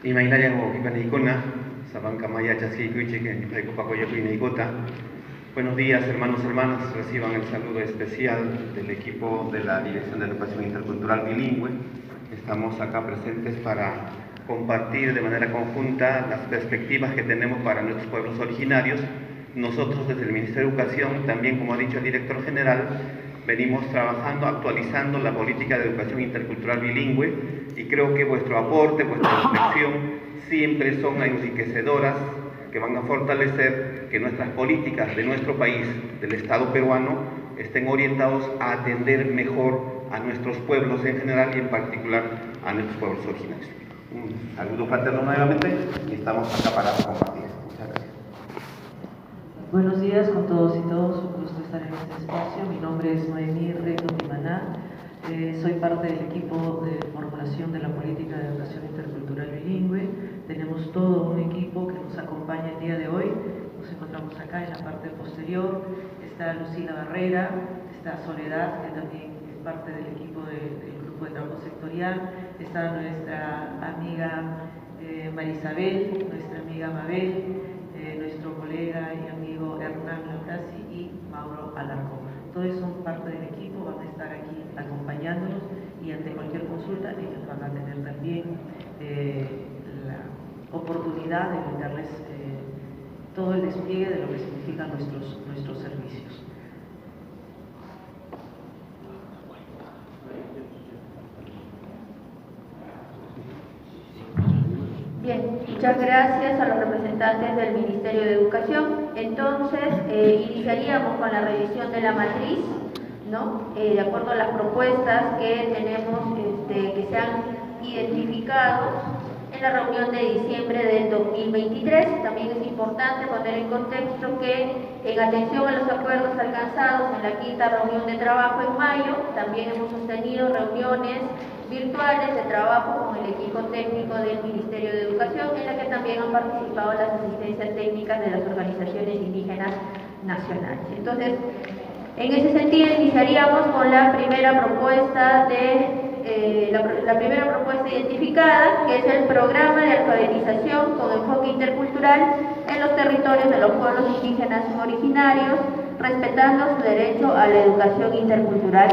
Imainayan Okipanikuna, Sabanca Maya Chasquikuiche, Pacoyacuinaicota. Buenos días, hermanas, reciban el saludo especial del equipo de la Dirección de Educación Intercultural Bilingüe. Estamos acá presentes para compartir de manera conjunta las perspectivas que tenemos para nuestros pueblos originarios. Nosotros desde el Ministerio de Educación, también como ha dicho el director general, venimos trabajando, actualizando la política de educación intercultural bilingüe y creo que vuestro aporte, vuestra reflexión siempre son enriquecedoras que van a fortalecer que nuestras políticas de nuestro país, del Estado peruano, estén orientados a atender mejor a nuestros pueblos en general y en particular a nuestros pueblos originarios. Un saludo fraterno nuevamente y estamos acá para compartir. Muchas gracias. Buenos días con todos y todas, un gusto estar en este espacio. Mi nombre es Noemí Reto Pimaná, soy parte del equipo de formulación de la política de educación intercultural bilingüe. Tenemos todo un equipo que nos acompaña el día de hoy. Nos encontramos acá en la parte posterior. Está Lucila Barrera, está Soledad, que también es parte del equipo del grupo de trabajo sectorial. Está nuestra amiga Marisabel, nuestra amiga Mabel, nuestro colega y amigo Hernán Lautasi y Mauro Alarcón. Todos son parte del equipo, van a estar aquí acompañándonos y ante cualquier consulta ellos van a tener también la oportunidad de brindarles todo el despliegue de lo que significan nuestros servicios. Bien, muchas gracias a los representantes del Ministerio de Educación. Entonces, iniciaríamos con la revisión de la matriz, ¿no? De acuerdo a las propuestas que tenemos, que se han identificado en la reunión de diciembre del 2023. También es importante poner en contexto que, en atención a los acuerdos alcanzados en la quinta reunión de trabajo en mayo, también hemos sostenido reuniones virtuales de trabajo con el equipo técnico del Ministerio de Educación, en la que también han participado las asistencias técnicas de las organizaciones indígenas nacionales. Entonces, en ese sentido, iniciaríamos con la primera propuesta la primera propuesta identificada, que es el programa de alfabetización con enfoque intercultural en los territorios de los pueblos indígenas originarios, respetando su derecho a la educación intercultural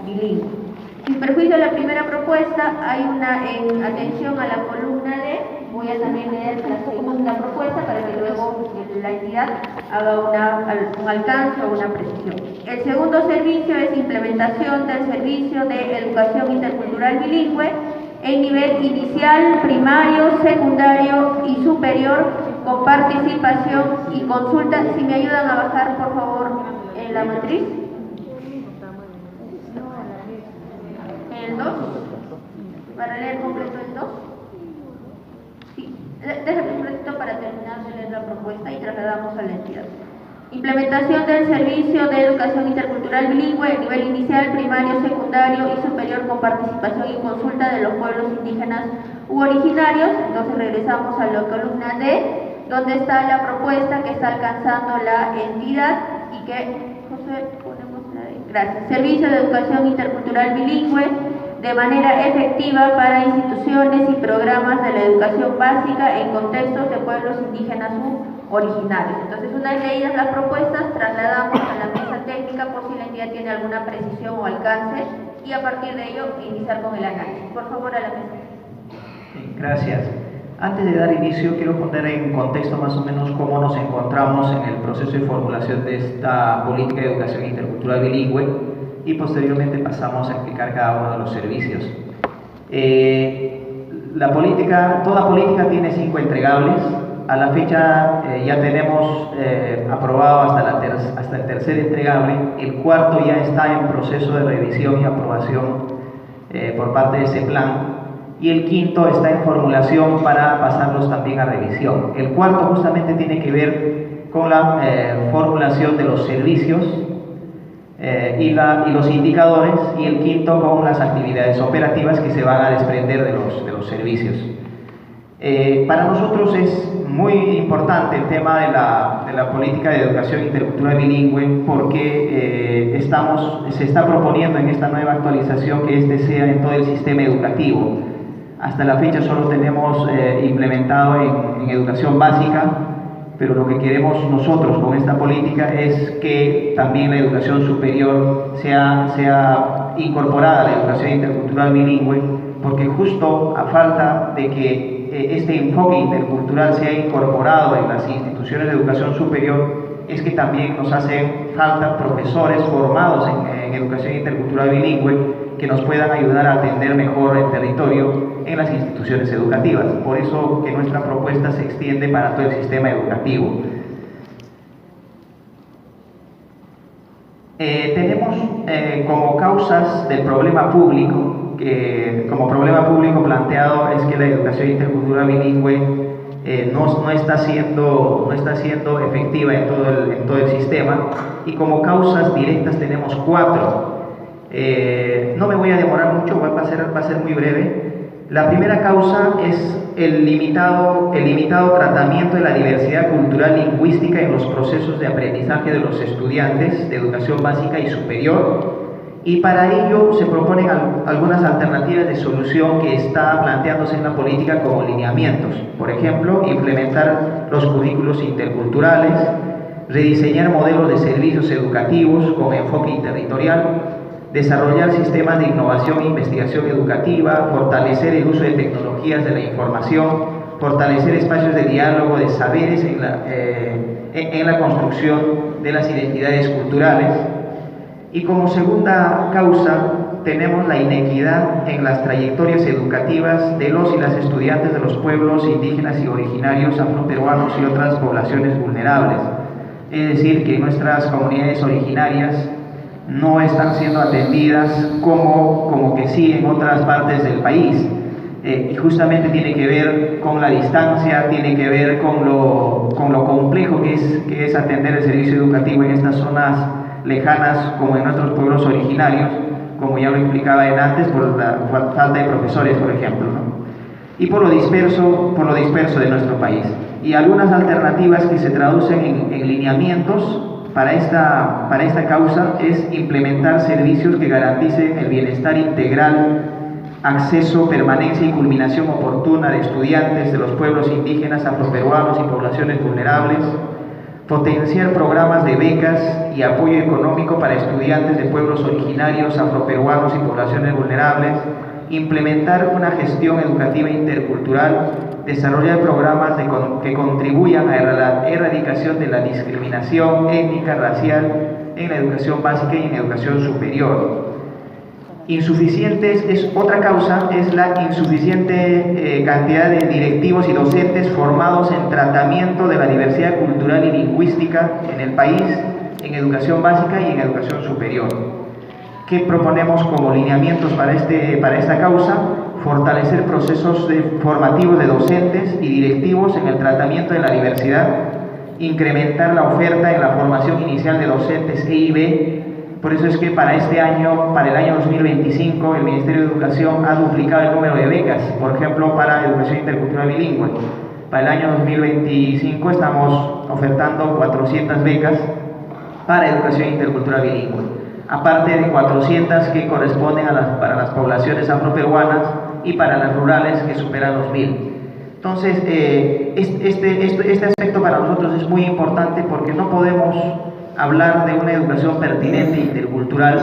bilingüe. Sin perjuicio de la primera propuesta, hay una en atención a la columna D. Voy a también leer la segunda propuesta para que luego la entidad haga un alcance o una precisión. El segundo servicio es implementación del servicio de educación intercultural bilingüe en nivel inicial, primario, secundario y superior, con participación y consulta. Si me ayudan a bajar, por favor, en la matriz. El 2, para leer completo el 2. Sí, déjame un ratito para terminar de leer la propuesta y trasladamos a la entidad. Implementación del servicio de educación intercultural bilingüe a nivel inicial, primario, secundario y superior, con participación y consulta de los pueblos indígenas u originarios. Entonces regresamos a la columna D, donde está la propuesta que está alcanzando la entidad y que, José, ponemos la D. Gracias. Servicio de educación intercultural bilingüe de manera efectiva para instituciones y programas de la educación básica en contextos de pueblos indígenas u originarios. Entonces, una vez leídas las propuestas, trasladamos a la mesa técnica por si la entidad tiene alguna precisión o alcance y a partir de ello iniciar con el análisis. Por favor, a la mesa. Gracias. Antes de dar inicio, quiero poner en contexto más o menos cómo nos encontramos en el proceso de formulación de esta política de educación intercultural bilingüe y posteriormente pasamos a explicar cada uno de los servicios. Toda política tiene 5 entregables. A la fecha ya tenemos aprobado hasta el tercer entregable. El cuarto ya está en proceso de revisión y aprobación por parte de ese plan. Y el quinto está en formulación para pasarlos también a revisión. El cuarto justamente tiene que ver con la formulación de los servicios y los indicadores, y el quinto con las actividades operativas que se van a desprender de los servicios. Para nosotros es muy importante el tema de la política de educación intercultural bilingüe porque se está proponiendo en esta nueva actualización que este sea en todo el sistema educativo. Hasta la fecha solo tenemos implementado en educación básica, pero lo que queremos nosotros con esta política es que también la educación superior sea incorporada a la educación intercultural bilingüe, porque justo a falta de que este enfoque intercultural sea incorporado en las instituciones de educación superior, es que también nos hacen falta profesores formados en educación intercultural bilingüe que nos puedan ayudar a atender mejor el territorio en las instituciones educativas. Por eso que nuestra propuesta se extiende para todo el sistema educativo. Tenemos como causas del problema público, como problema público planteado es que la educación intercultural bilingüe no está siendo efectiva en todo el sistema, y como causas directas tenemos 4. No me voy a demorar mucho, va a ser muy breve. La primera causa es el limitado tratamiento de la diversidad cultural lingüística en los procesos de aprendizaje de los estudiantes de educación básica y superior, y para ello se proponen algunas alternativas de solución que está planteándose en la política como lineamientos. Por ejemplo, implementar los currículos interculturales, rediseñar modelos de servicios educativos con enfoque territorial, desarrollar sistemas de innovación e investigación educativa, fortalecer el uso de tecnologías de la información, fortalecer espacios de diálogo de saberes en la construcción de las identidades culturales. Y como segunda causa tenemos la inequidad en las trayectorias educativas de los y las estudiantes de los pueblos indígenas y originarios, afroperuanos y otras poblaciones vulnerables. Es decir, que nuestras comunidades originarias no están siendo atendidas como que sí en otras partes del país. Y justamente tiene que ver con la distancia, tiene que ver con lo complejo que es atender el servicio educativo en estas zonas lejanas como en nuestros pueblos originarios, como ya lo explicaba antes, por la falta de profesores, por ejemplo, ¿no? Y por lo disperso de nuestro país. Y algunas alternativas que se traducen en lineamientos para esta causa es implementar servicios que garanticen el bienestar integral, acceso, permanencia y culminación oportuna de estudiantes de los pueblos indígenas, afroperuanos y poblaciones vulnerables, potenciar programas de becas y apoyo económico para estudiantes de pueblos originarios, afroperuanos y poblaciones vulnerables, implementar una gestión educativa intercultural, desarrollar programas que contribuyan a la erradicación de la discriminación étnica, racial en la educación básica y en educación superior. Otra causa es la insuficiente cantidad de directivos y docentes formados en tratamiento de la diversidad cultural y lingüística en el país, en educación básica y en educación superior. ¿Qué proponemos como lineamientos para esta causa? Fortalecer procesos formativos de docentes y directivos en el tratamiento de la diversidad, incrementar la oferta en la formación inicial de docentes EIB. Por eso es que para el año 2025, el Ministerio de Educación ha duplicado el número de becas, por ejemplo, para educación intercultural bilingüe. Para el año 2025 estamos ofertando 400 becas para educación intercultural bilingüe, aparte de 400 que corresponden para las poblaciones afroperuanas y para las rurales que superan los 1000. Entonces, este aspecto para nosotros es muy importante porque no podemos hablar de una educación pertinente, intercultural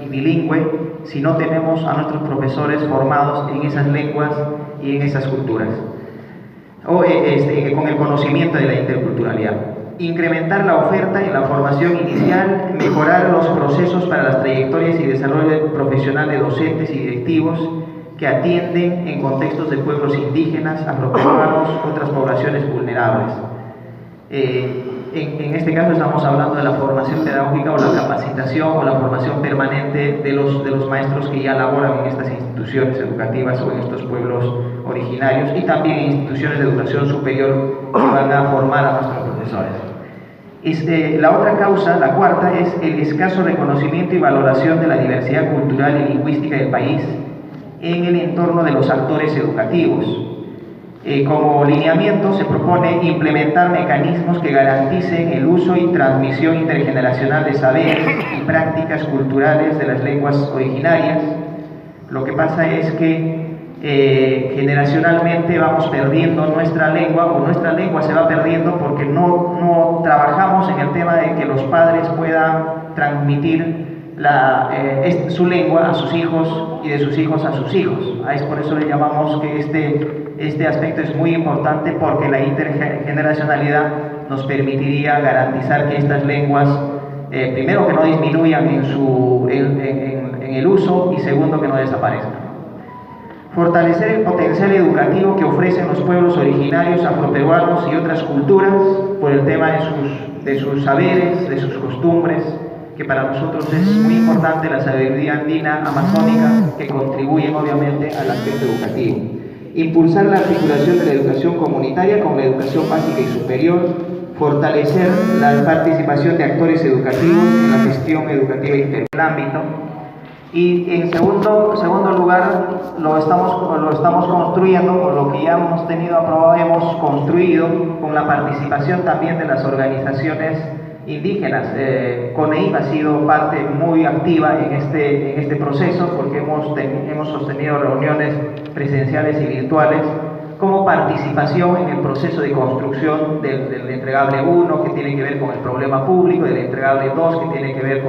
y bilingüe si no tenemos a nuestros profesores formados en esas lenguas y en esas culturas, con el conocimiento de la interculturalidad. Incrementar la oferta en la formación inicial, mejorar los procesos para las trayectorias y desarrollo profesional de docentes y directivos que atienden en contextos de pueblos indígenas, afroperuanos, otras poblaciones vulnerables. En este caso estamos hablando de la formación pedagógica o la capacitación o la formación permanente de los maestros que ya laboran en estas instituciones educativas o en estos pueblos originarios, y también en instituciones de educación superior que van a formar a nuestros profesores. La otra causa, la cuarta, es el escaso reconocimiento y valoración de la diversidad cultural y lingüística del país en el entorno de los actores educativos. Como lineamiento se propone implementar mecanismos que garanticen el uso y transmisión intergeneracional de saberes y prácticas culturales de las lenguas originarias. Lo que pasa es que generacionalmente vamos perdiendo nuestra lengua, o nuestra lengua se va perdiendo porque no trabajamos en el tema de que los padres puedan transmitir su lengua a sus hijos y de sus hijos a sus hijos. Es por eso le llamamos que este aspecto es muy importante, porque la intergeneracionalidad nos permitiría garantizar que estas lenguas, primero, que no disminuyan en el uso, y segundo, que no desaparezcan. Fortalecer el potencial educativo que ofrecen los pueblos originarios, afroperuanos y otras culturas por el tema de sus saberes, de sus costumbres, que para nosotros es muy importante, la sabiduría andina, amazónica, que contribuyen obviamente al aspecto educativo. Impulsar la articulación de la educación comunitaria con la educación básica y superior, fortalecer la participación de actores educativos en la gestión educativa integral del ámbito. Y en segundo lugar, lo estamos construyendo, por lo que ya hemos tenido aprobado, hemos construido con la participación también de las organizaciones indígenas. CONEIP ha sido parte muy activa en este proceso, porque hemos sostenido reuniones presenciales y virtuales como participación en el proceso de construcción del entregable 1, que tiene que ver con el problema público, del entregable 2, que tiene que ver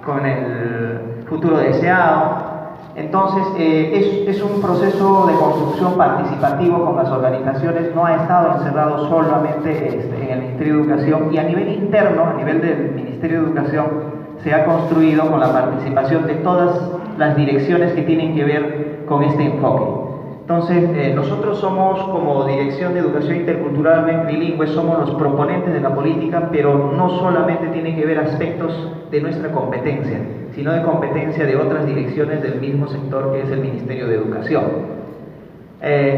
con el futuro deseado. Entonces, es un proceso de construcción participativo con las organizaciones, no ha estado encerrado solamente en el Ministerio de Educación, y a nivel interno, a nivel del Ministerio de Educación, se ha construido con la participación de todas las direcciones que tienen que ver con este enfoque. Entonces, nosotros somos, como Dirección de Educación Intercultural Bilingüe, somos los proponentes de la política, pero no solamente tiene que ver aspectos de nuestra competencia, sino de competencia de otras direcciones del mismo sector, que es el Ministerio de Educación.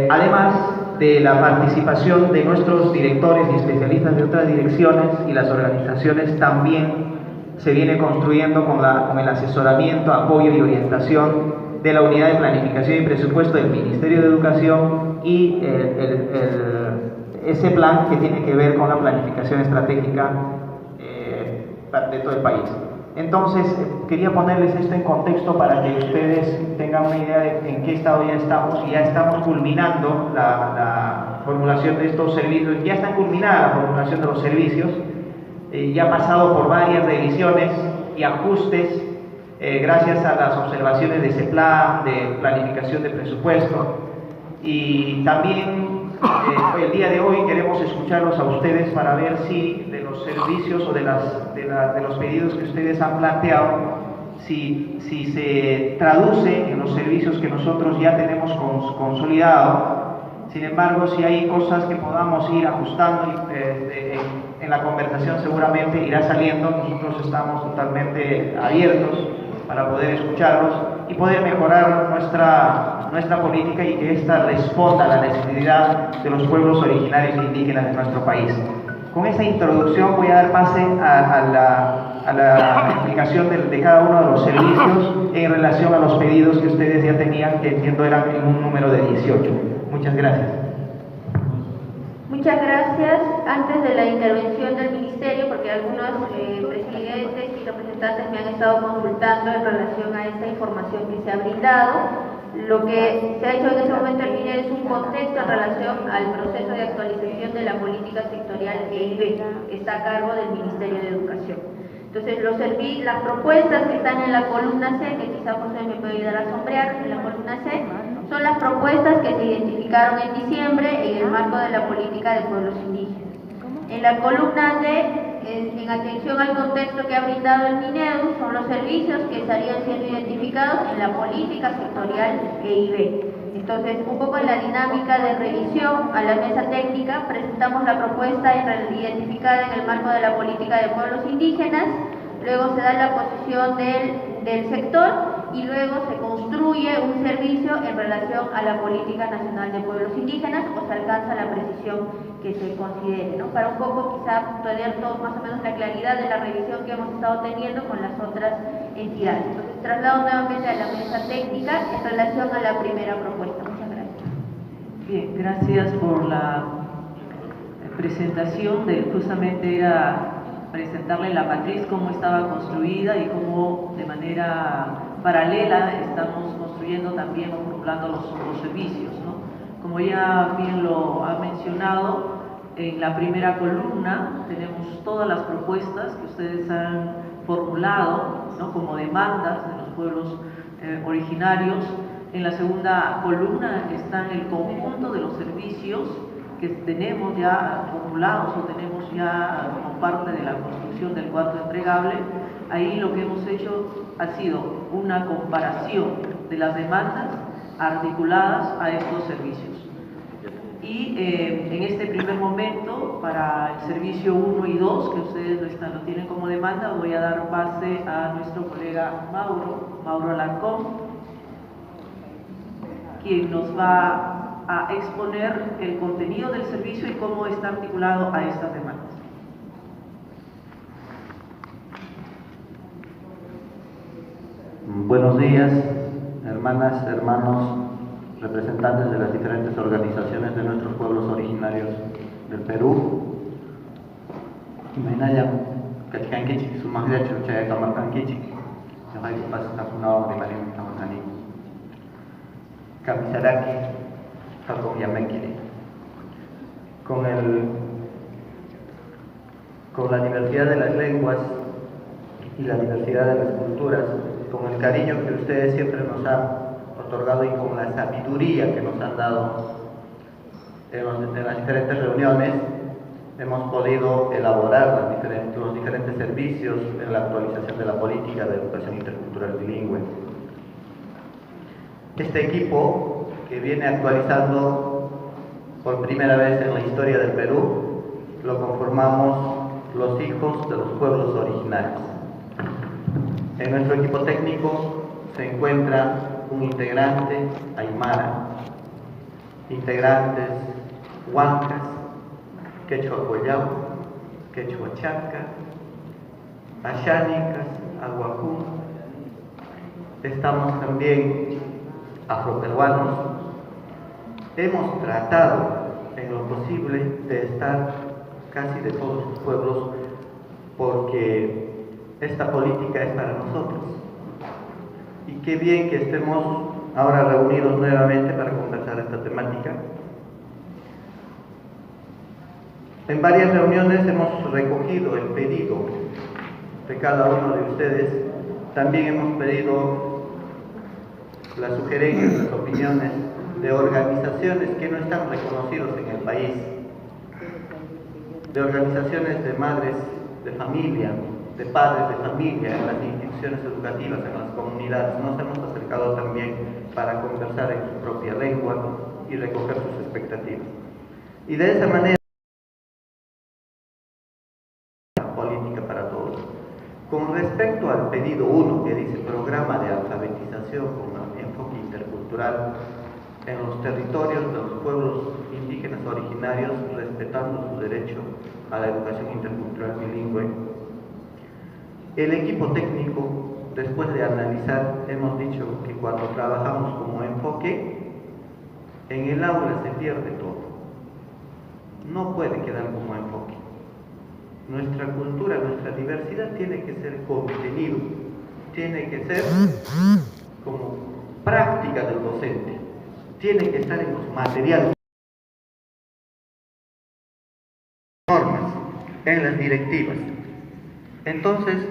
Además de la participación de nuestros directores y especialistas de otras direcciones y las organizaciones, también se viene construyendo con el asesoramiento, apoyo y orientación de la Unidad de Planificación y Presupuesto del Ministerio de Educación, y ese plan que tiene que ver con la planificación estratégica de todo el país. Entonces, quería ponerles esto en contexto para que ustedes tengan una idea de en qué estado ya estamos, y ya estamos culminando la formulación de estos servicios, ya está culminada la formulación de los servicios, ya ha pasado por varias revisiones y ajustes, gracias a las observaciones de CEPLA, de planificación de presupuesto. Y también el día de hoy queremos escucharlos a ustedes para ver si de los servicios o de los pedidos que ustedes han planteado, si se traduce en los servicios que nosotros ya tenemos consolidado. Sin embargo, si hay cosas que podamos ir ajustando, en la conversación seguramente irá saliendo. Nosotros estamos totalmente abiertos para poder escucharlos y poder mejorar nuestra política, y que ésta responda a la necesidad de los pueblos originarios e indígenas de nuestro país. Con esta introducción voy a dar pase a la explicación de cada uno de los servicios en relación a los pedidos que ustedes ya tenían, que entiendo eran en un número de 18. Muchas gracias. Muchas gracias. Antes de la intervención del Ministerio, porque algunos presidentes y representantes me han estado consultando en relación a esta información que se ha brindado, lo que se ha hecho en este momento el MINED es un contexto en relación al proceso de actualización de la política sectorial EIB, que está a cargo del Ministerio de Educación. Entonces, las propuestas que están en la columna C, que quizá José me puede ayudar a sombrear, en la columna C, son las propuestas que se identificaron en diciembre en el marco de la política de pueblos indígenas. En la columna D, en atención al contexto que ha brindado el MINEDU, son los servicios que estarían siendo identificados en la política sectorial EIB. Entonces, un poco en la dinámica de revisión a la mesa técnica, presentamos la propuesta identificada en el marco de la política de pueblos indígenas, luego se da la posición del sector, y luego se construye un servicio en relación a la Política Nacional de Pueblos Indígenas, o se alcanza la precisión que se considere, ¿no? Para un poco quizá tener todos más o menos la claridad de la revisión que hemos estado teniendo con las otras entidades. Entonces, traslado nuevamente a la mesa técnica en relación a la primera propuesta. Muchas gracias. Bien, gracias por la presentación. Justamente era presentarle la matriz, cómo estaba construida y cómo de manera paralela estamos construyendo también o formulando los servicios, ¿no? Como ya bien lo ha mencionado, en la primera columna tenemos todas las propuestas que ustedes han formulado, ¿no?, como demandas de los pueblos originarios. En la segunda columna están el conjunto de los servicios que tenemos ya formulados o tenemos ya como parte de la construcción del cuarto entregable. Ahí lo que hemos hecho ha sido una comparación de las demandas articuladas a estos servicios. Y en este primer momento, para el servicio 1 y 2, que ustedes lo tienen como demanda, voy a dar pase a nuestro colega Mauro Alarcón, quien nos va a exponer el contenido del servicio y cómo está articulado a estas demandas. Buenos días, hermanas, hermanos, representantes de las diferentes organizaciones de nuestros pueblos originarios del Perú. Con la diversidad de las lenguas y la diversidad de las culturas, con el cariño que ustedes siempre nos han otorgado y con la sabiduría que nos han dado en las diferentes reuniones, hemos podido elaborar los diferentes servicios en la actualización de la política de educación intercultural bilingüe. Este equipo, que viene actualizando por primera vez en la historia del Perú, lo conformamos los hijos de los pueblos originarios. En nuestro equipo técnico se encuentra un integrante aymara, integrantes huancas, quechua collao, quechua chaca, ayánicas, aguacú. Estamos también afroperuanos. Hemos tratado en lo posible de estar casi de todos los pueblos, porque esta política es para nosotros. Y qué bien que estemos ahora reunidos nuevamente para conversar esta temática. En varias reuniones hemos recogido el pedido de cada uno de ustedes. También hemos pedido las sugerencias, las opiniones de organizaciones que no están reconocidos en el país, de organizaciones de madres de familia, de padres de familia, en las instituciones educativas, en las comunidades. Nos hemos acercado también para conversar en su propia lengua y recoger sus expectativas. Y de esa manera, política para todos. Con respecto al pedido 1, que dice programa de alfabetización con enfoque intercultural en los territorios de los pueblos indígenas originarios, respetando su derecho a la educación intercultural bilingüe, el equipo técnico, después de analizar, hemos dicho que cuando trabajamos como enfoque, en el aula se pierde todo. No puede quedar como enfoque. Nuestra cultura, nuestra diversidad tiene que ser contenido, tiene que ser como práctica del docente, tiene que estar en los materiales, normas, en las directivas. Entonces,